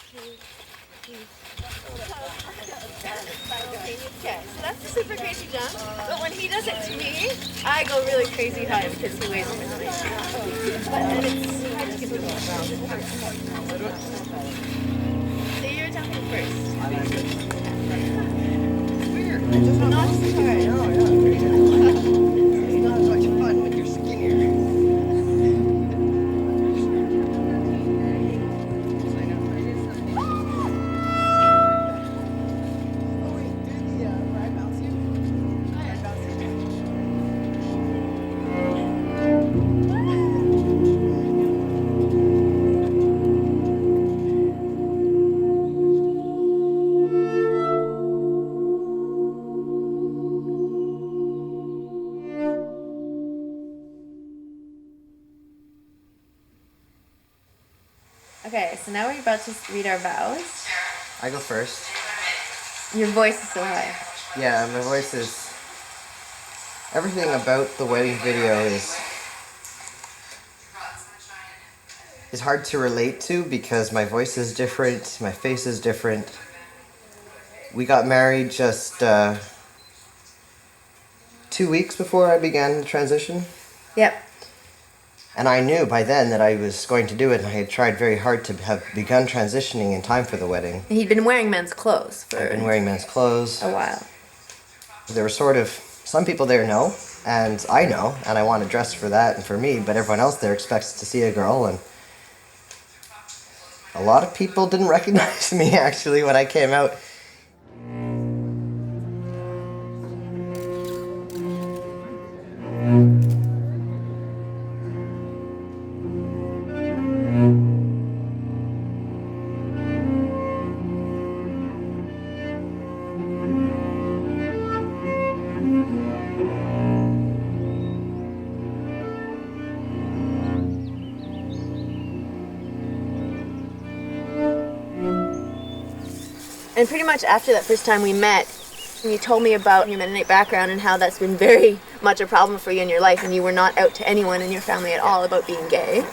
Okay, so that's a super crazy jump. But when he does it to me, I go really crazy high because he weighs more than I do. But and it's hard to get the ball around. So you're jumping first. Weird. It does not hard. It's not as much fun when you're skinnier. Okay, so now we're about to read our vows. I go first. Your voice is so high. Yeah, my voice is... Everything about the wedding video is hard to relate to because my voice is different, my face is different. We got married just 2 weeks before I began the transition. Yep. And I knew by then that I was going to do it, and I had tried very hard to have begun transitioning in time for the wedding. He'd been wearing men's clothes for I'd been wearing men's clothes. a while. There were sort of, some people there know, and I know, and I want to dress for that and for me, but everyone else there expects to see a girl, and a lot of people didn't recognize me, actually, when I came out. And pretty much after that first time we met, you told me about your Mennonite background and how that's been very much a problem for you in your life, and you were not out to anyone in your family at all about being gay.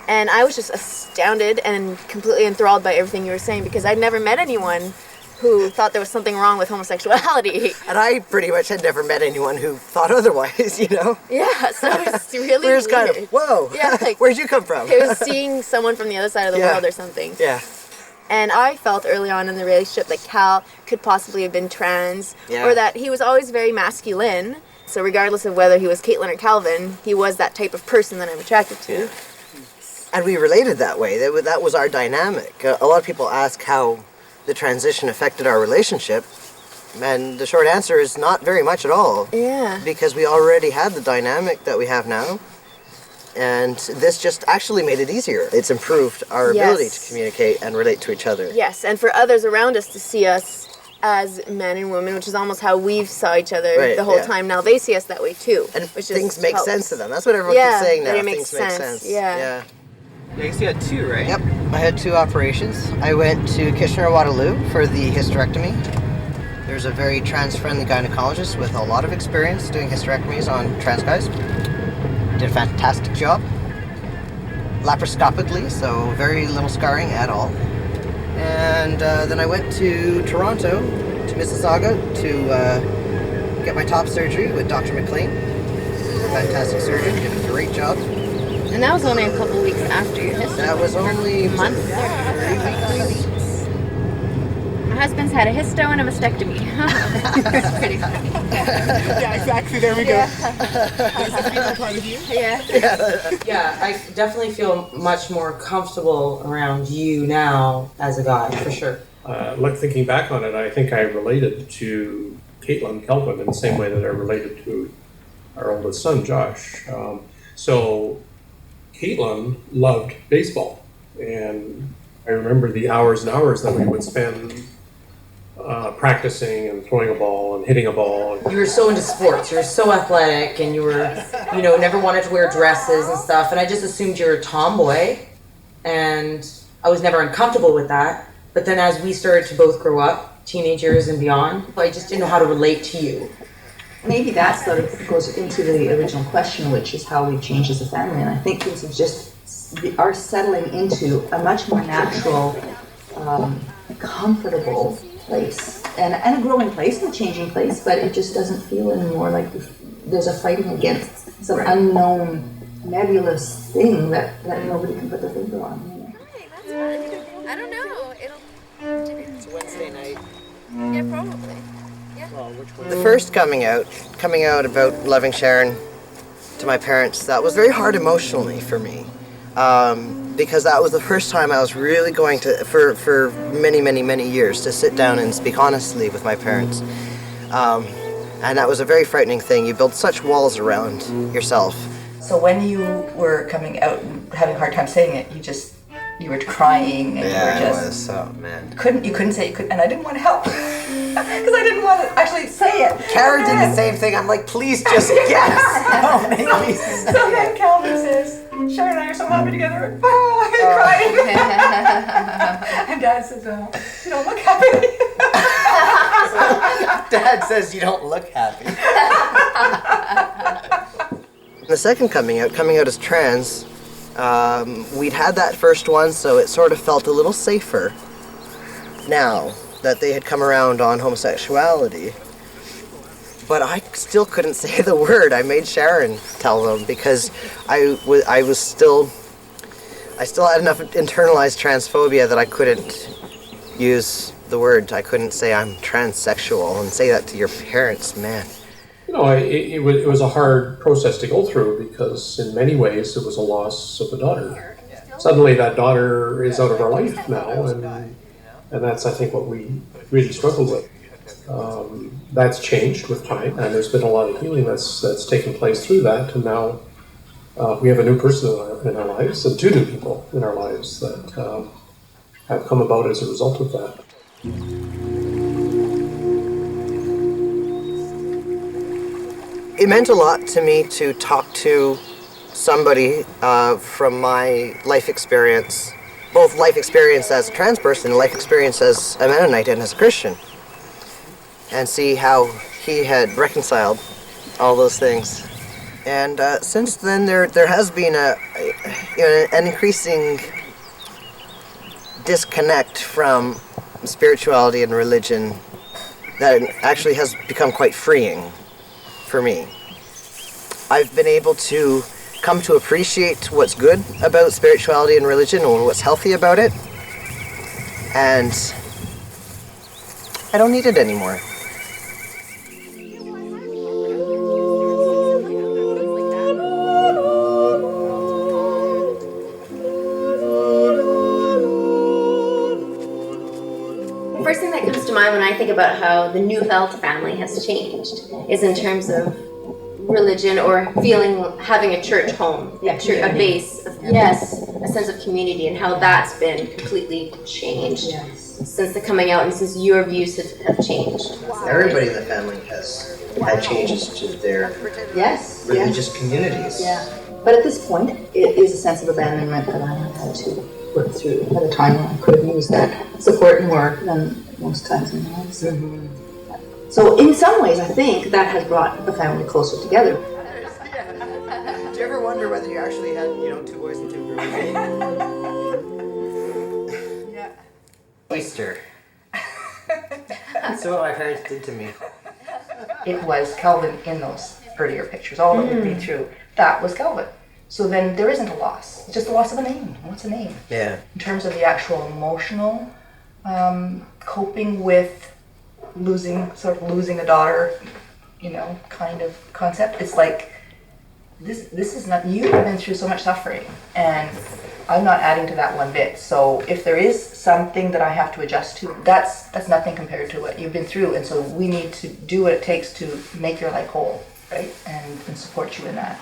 And I was just astounded and completely enthralled by everything you were saying because I'd never met anyone who thought there was something wrong with homosexuality. And I pretty much had never met anyone who thought otherwise, you know? Yeah, so it's really We're just weird. kind of, whoa, Yeah, like, where'd you come from? It was seeing someone from the other side of the Yeah. world or something. Yeah. And I felt early on in the relationship that Cal could possibly have been trans, Yeah. or that he was always very masculine. So regardless of whether he was Caitlin or Calvin, he was that type of person that I'm attracted to. And we related that way. That was our dynamic. A lot of people ask how the transition affected our relationship, and the short answer is not very much at all. Yeah. Because we already had the dynamic that we have now. And this just actually made it easier. It's improved our ability to communicate and relate to each other. Yes, and for others around us to see us as men and women, which is almost how we saw each other the whole time. Now they see us that way too. And which things make helps. sense to them. That's what everyone keeps saying now. That it makes Things make sense. sense. Yeah. Yeah. I guess you had two, right? Yep. I had 2 operations. I went to Kitchener-Waterloo for the hysterectomy. There's a very trans-friendly gynecologist with a lot of experience doing hysterectomies on trans guys. Did a fantastic job. Laparoscopically, so very little scarring at all. And then I went to Toronto, to Mississauga, to get my top surgery with Dr. McLean. Fantastic surgeon, did a great job. And that was only a couple weeks after your history. That was only months. 3 weeks. My husband's had a histo and a mastectomy. It's pretty funny. Yeah, exactly. There we go. That's the female point of view. Yeah. Yeah, I definitely feel much more comfortable around you now as a guy, for sure. Thinking back on it, I think I related to Caitlin Kelvin in the same way that I related to our oldest son, Josh. So Caitlin loved baseball, and I remember the hours and hours that we would spend practicing and throwing a ball and hitting a ball. You were so into sports, you were so athletic, and you were, never wanted to wear dresses and stuff, and I just assumed you were a tomboy, and I was never uncomfortable with that. But then as we started to both grow up, teenagers and beyond, I just didn't know how to relate to you. Maybe that sort of goes into the original question, which is how we've changed as a family. And I think things have just are settling into a much more natural comfortable place and a growing place and a changing place, but it just doesn't feel anymore like there's a fighting against some unknown nebulous thing that nobody can put their finger on. That's fun. I don't know. It's Wednesday night. Yeah, probably. The first coming out about loving Sharon to my parents, that was very hard emotionally for me. Because that was the first time I was really going to, for many, many, many years, to sit down and speak honestly with my parents. And that was a very frightening thing. You build such walls around yourself. So when you were coming out and having a hard time saying it, you were crying and you were just... Yeah, it was, oh man. You couldn't say it, and I didn't want to help. Because I didn't want to actually say it. Karen did the same thing. I'm like, please just guess. Don't make me say So then Calvin says, Sharon and I are so happy together. And crying. And Dad says, you don't look happy. Dad says you don't look happy. The second coming out as trans, we'd had that first one, so it sort of felt a little safer now that they had come around on homosexuality. But I still couldn't say the word. I made Sharon tell them because I still had enough internalized transphobia that I couldn't use the word. I couldn't say I'm transsexual and say that to your parents, man. You know, it was a hard process to go through because in many ways it was a loss of a daughter. Suddenly that daughter is out of our life now, and that's, I think, what we really struggled with. That's changed with time, and there's been a lot of healing that's taken place through that, and now we have a new person in our lives, and two new people in our lives that have come about as a result of that. It meant a lot to me to talk to somebody from my life experience, both life experience as a trans person and life experience as a Mennonite and as a Christian, and see how he had reconciled all those things. And since then, there has been an increasing disconnect from spirituality and religion that actually has become quite freeing for me. I've been able to come to appreciate what's good about spirituality and religion and what's healthy about it, and I don't need it anymore. The first thing that comes to mind when I think about how the Neufeld family has changed is in terms of religion or having a church home, a base, a sense of community, and how that's been completely changed since the coming out and since your views have changed. Everybody in the family has had changes to their religious communities. Yeah. But at this point, it is a sense of abandonment that I have had to work through at a time when I could have used that support more than most times in my life. Mm-hmm. So in some ways, I think that has brought the family closer together. Do you ever wonder whether you actually had, two boys and two girls? Yeah. Oyster. That's what my parents did to me. It was Calvin in those earlier pictures, all that we've been through. That was Calvin. So then there isn't a loss. It's just the loss of a name. What's a name? Yeah. In terms of the actual emotional coping with losing a daughter, kind of concept. It's like this is not, you have been through so much suffering and I'm not adding to that one bit. So if there is something that I have to adjust to, that's nothing compared to what you've been through. And so we need to do what it takes to make your life whole, right? And support you in that.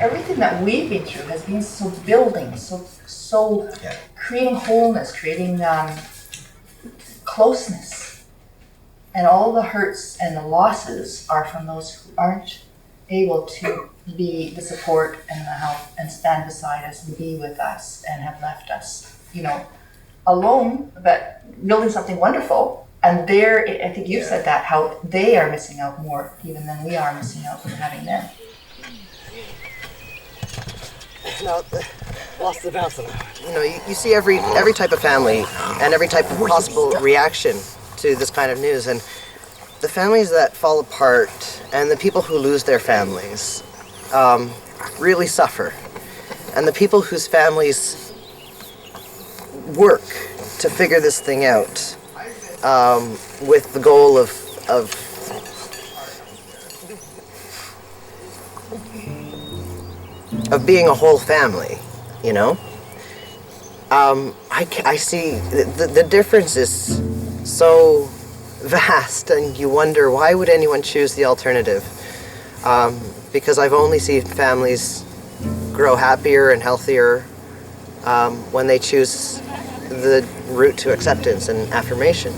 Everything that we've been through has been so building, so creating wholeness, creating closeness. And all the hurts and the losses are from those who aren't able to be the support and the help and stand beside us and be with us and have left us, alone, but building something wonderful. And I think you've said that, how they are missing out more even than we are missing out from having them. No, lost the bounce. You know, you see every type of family and every type of possible reaction to this kind of news, and the families that fall apart and the people who lose their families really suffer, and the people whose families work to figure this thing out with the goal of being a whole family, you know. I see the difference is so vast, and you wonder, why would anyone choose the alternative? Because I've only seen families grow happier and healthier when they choose the route to acceptance and affirmation.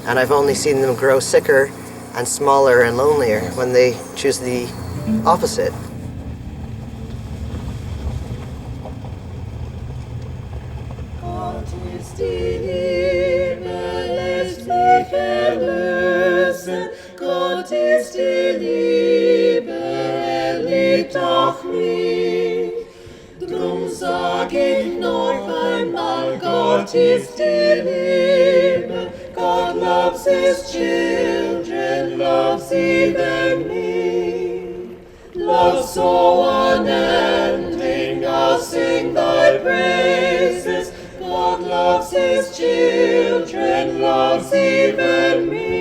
And I've only seen them grow sicker and smaller and lonelier when they choose the opposite. Gott ist die Liebe, liebt auch mich. Drum sag ich noch einmal, Gott ist die Liebe. God loves his children, loves even me. Love so unending, I'll sing thy praises. God loves his children, loves even me.